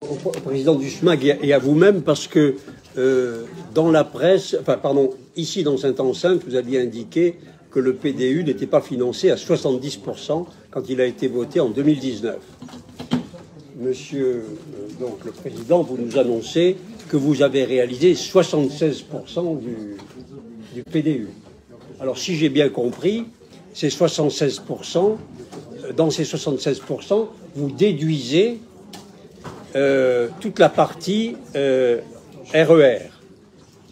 Au président du SMAG et à vous-même, parce que dans la presse, ici dans Saint-Enceinte, vous aviez indiqué que le PDU n'était pas financé à 70% quand il a été voté en 2019. Monsieur donc le président, vous nous annoncez que vous avez réalisé 76% du PDU. Alors si j'ai bien compris, ces 76%, dans ces 76%, vous déduisez toute la partie RER,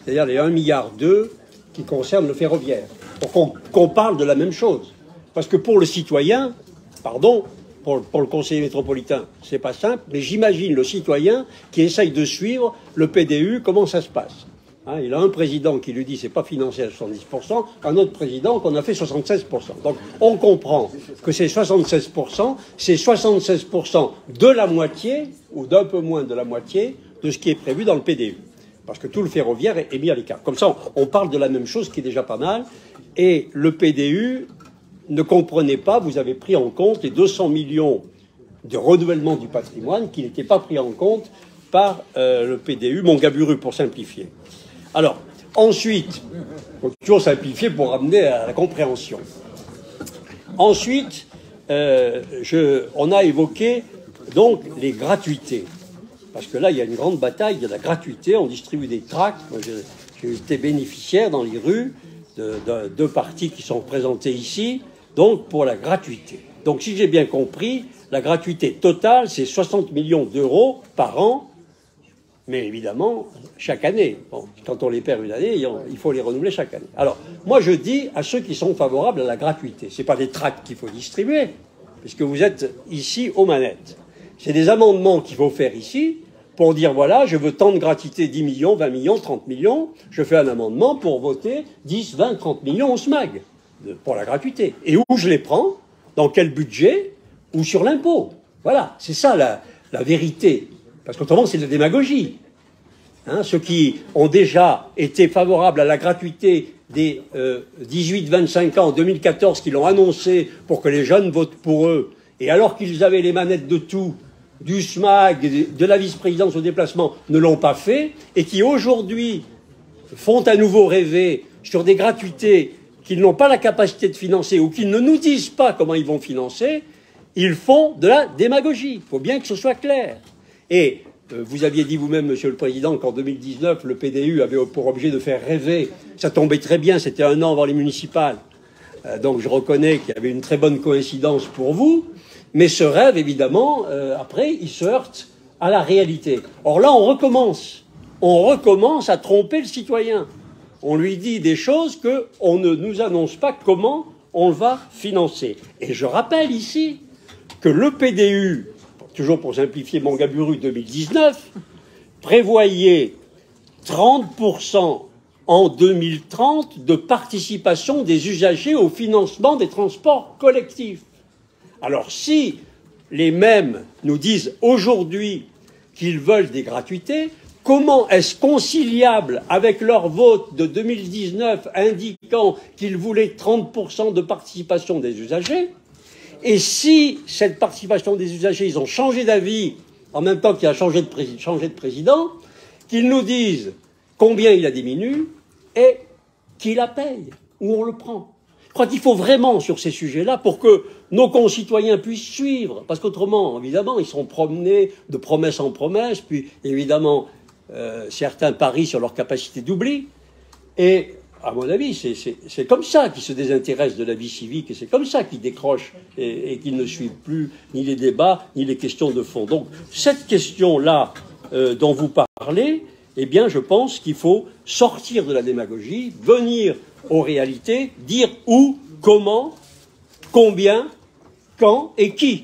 c'est-à-dire les 1,2 milliard qui concernent le ferroviaire, pour qu'on parle de la même chose. Parce que pour le citoyen, pardon, pour le conseiller métropolitain, c'est pas simple, mais j'imagine le citoyen qui essaye de suivre le PDU, comment ça se passe. Hein, il a un président qui lui dit c'est pas financé à 70%, un autre président qu'on a fait 76%. Donc on comprend que ces 76%, c'est 76% de la moitié, ou d'un peu moins de la moitié, de ce qui est prévu dans le PDU. Parce que tout le ferroviaire est mis à l'écart. Comme ça, on parle de la même chose qui est déjà pas mal. Et le PDU ne comprenait pas, vous avez pris en compte les 200 millions de renouvellement du patrimoine qui n'étaient pas pris en compte par le PDU Montgaburu, pour simplifier. Alors, ensuite, il faut toujours simplifier pour ramener à la compréhension. Ensuite, on a évoqué donc les gratuités. Parce que là, il y a une grande bataille, il y a la gratuité, on distribue des tracts. J'ai été bénéficiaire dans les rues de deux partis qui sont représentés ici, donc pour la gratuité. Donc si j'ai bien compris, la gratuité totale, c'est 60 millions d'euros par an, mais évidemment, chaque année. Bon, quand on les perd une année, il faut les renouveler chaque année. Alors, moi je dis à ceux qui sont favorables à la gratuité, ce n'est pas des tracts qu'il faut distribuer, puisque vous êtes ici aux manettes. C'est des amendements qu'il faut faire ici pour dire, voilà, je veux tant de gratuité, 10 millions, 20 millions, 30 millions. Je fais un amendement pour voter 10, 20, 30 millions au SMAG pour la gratuité. Et où je les prends? Dans quel budget? Ou sur l'impôt? Voilà, c'est ça la vérité. Parce qu'autrement, c'est de la démagogie. Hein, ceux qui ont déjà été favorables à la gratuité des 18-25 ans en 2014, qui l'ont annoncé pour que les jeunes votent pour eux, et alors qu'ils avaient les manettes de tout, du SMAG, de la vice-présidence au déplacement, ne l'ont pas fait, et qui aujourd'hui font à nouveau rêver sur des gratuités qu'ils n'ont pas la capacité de financer ou qu'ils ne nous disent pas comment ils vont financer, ils font de la démagogie. Il faut bien que ce soit clair. Et vous aviez dit vous-même, Monsieur le Président, qu'en 2019, le PDU avait pour objet de faire rêver. Ça tombait très bien, c'était un an avant les municipales. Donc je reconnais qu'il y avait une très bonne coïncidence pour vous. Mais ce rêve, évidemment, après, il se heurte à la réalité. Or là, on recommence à tromper le citoyen. On lui dit des choses qu'on ne nous annonce pas comment on va financer. Et je rappelle ici que le PDU, toujours pour simplifier Montgaburu 2019, prévoyait 30% en 2030 de participation des usagers au financement des transports collectifs. Alors si les mêmes nous disent aujourd'hui qu'ils veulent des gratuités, comment est-ce conciliable avec leur vote de 2019 indiquant qu'ils voulaient 30% de participation des usagers? Et si cette participation des usagers, ils ont changé d'avis en même temps qu'il a changé de président, qu'ils nous disent combien il a diminué et qui la paye, où on le prend. Je crois qu'il faut vraiment, sur ces sujets-là, pour que nos concitoyens puissent suivre, parce qu'autrement, évidemment, ils seront promenés de promesse en promesse, puis évidemment, certains parient sur leur capacité d'oubli, et à mon avis, c'est comme ça qu'ils se désintéressent de la vie civique, et c'est comme ça qu'ils décrochent et qu'ils ne suivent plus ni les débats, ni les questions de fond. Donc, cette question-là dont vous parlez, eh bien, je pense qu'il faut sortir de la démagogie, venir aux réalités, dire où, comment, combien, quand et qui.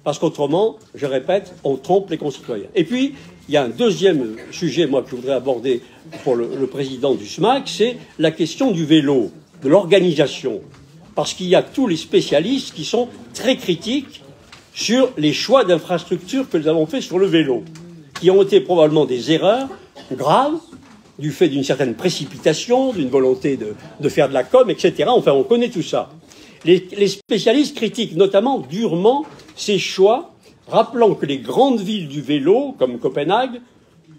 Parce qu'autrement, je répète, on trompe les concitoyens. Et puis, il y a un deuxième sujet, moi, que je voudrais aborder pour le président du SMAC, c'est la question du vélo, de l'organisation. Parce qu'il y a tous les spécialistes qui sont très critiques sur les choix d'infrastructures que nous avons faits sur le vélo, qui ont été probablement des erreurs graves, du fait d'une certaine précipitation, d'une volonté de faire de la com, etc. Enfin, on connaît tout ça. Les spécialistes critiquent notamment durement ces choix rappelant que les grandes villes du vélo, comme Copenhague,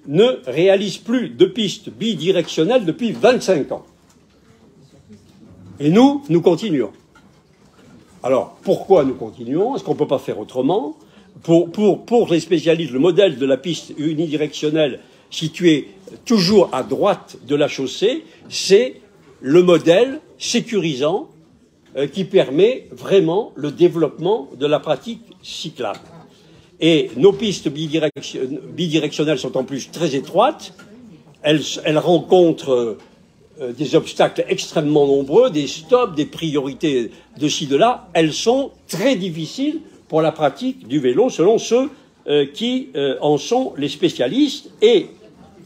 ne réalisent plus de pistes bidirectionnelles depuis 25 ans. Et nous continuons. Alors, pourquoi nous continuons? Est-ce qu'on ne peut pas faire autrement? Pour les spécialistes, le modèle de la piste unidirectionnelle située toujours à droite de la chaussée, c'est le modèle sécurisant qui permet vraiment le développement de la pratique cyclable. Et nos pistes bidirectionnelles sont en plus très étroites, elles rencontrent des obstacles extrêmement nombreux, des stops, des priorités de ci, de là. Elles sont très difficiles pour la pratique du vélo, selon ceux qui en sont les spécialistes. Et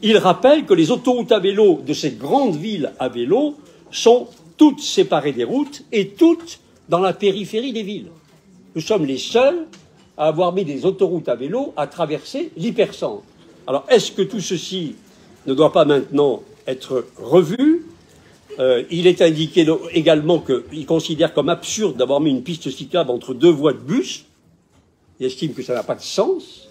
il rappelle que les autoroutes à vélo de ces grandes villes à vélo sont toutes séparées des routes et toutes dans la périphérie des villes. Nous sommes les seuls à avoir mis des autoroutes à vélo à traverser l'hypercentre. Alors, est-ce que tout ceci ne doit pas maintenant être revu? Il est indiqué également qu'il considère comme absurde d'avoir mis une piste cyclable entre deux voies de bus. Il estime que ça n'a pas de sens.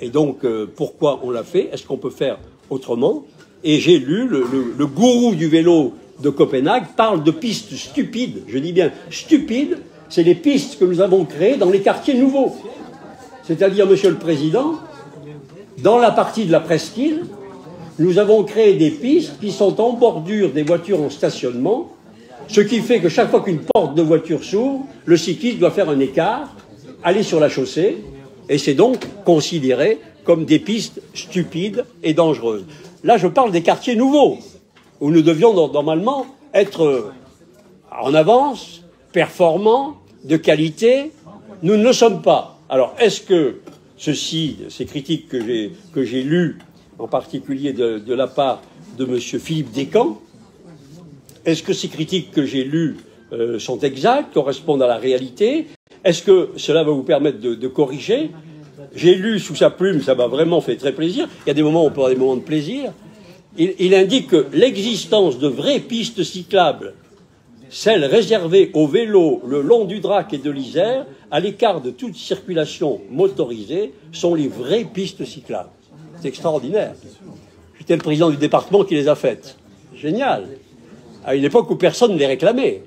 Et donc, pourquoi on l'a fait? Est-ce qu'on peut faire autrement? Et j'ai lu le gourou du vélo de Copenhague parle de pistes stupides. Je dis bien stupides. C'est les pistes que nous avons créées dans les quartiers nouveaux. C'est-à-dire, Monsieur le Président, dans la partie de la presqu'île, nous avons créé des pistes qui sont en bordure des voitures en stationnement, ce qui fait que chaque fois qu'une porte de voiture s'ouvre, le cycliste doit faire un écart, aller sur la chaussée, et c'est donc considéré comme des pistes stupides et dangereuses. Là, je parle des quartiers nouveaux, où nous devions normalement être en avance, performants, de qualité. Nous ne le sommes pas. Alors, est-ce que ces critiques que j'ai lues, en particulier de la part de M. Philippe Descamps, est-ce que ces critiques que j'ai lues sont exactes, correspondent à la réalité? Est-ce que cela va vous permettre de corriger? J'ai lu sous sa plume, ça m'a vraiment fait très plaisir. Il y a des moments où on peut avoir des moments de plaisir. Il indique que l'existence de vraies pistes cyclables, celles réservées aux vélos le long du Drac et de l'Isère, à l'écart de toute circulation motorisée, sont les vraies pistes cyclables. C'est extraordinaire. J'étais le président du département qui les a faites. Génial. À une époque où personne ne les réclamait.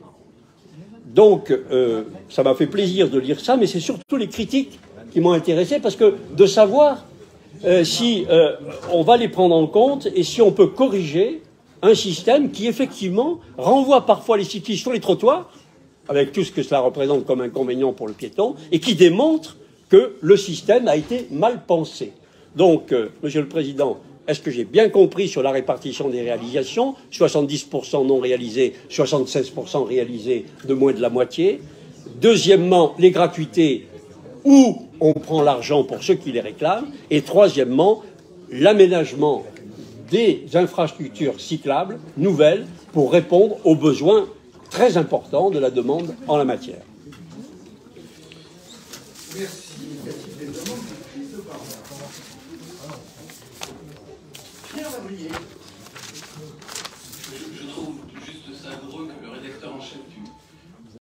Donc, ça m'a fait plaisir de lire ça, mais c'est surtout les critiques qui m'ont intéressé, parce que de savoir si on va les prendre en compte et si on peut corriger un système qui, effectivement, renvoie parfois les cyclistes sur les trottoirs, avec tout ce que cela représente comme inconvénient pour le piéton, et qui démontre que le système a été mal pensé. Donc, Monsieur le Président, est-ce que j'ai bien compris sur la répartition des réalisations? 70% non réalisés, 76% réalisés de moins de la moitié. Deuxièmement, les gratuités, où on prend l'argent pour ceux qui les réclament. Et troisièmement, l'aménagement des infrastructures cyclables nouvelles pour répondre aux besoins très importants de la demande en la matière. Pierre Lavrier.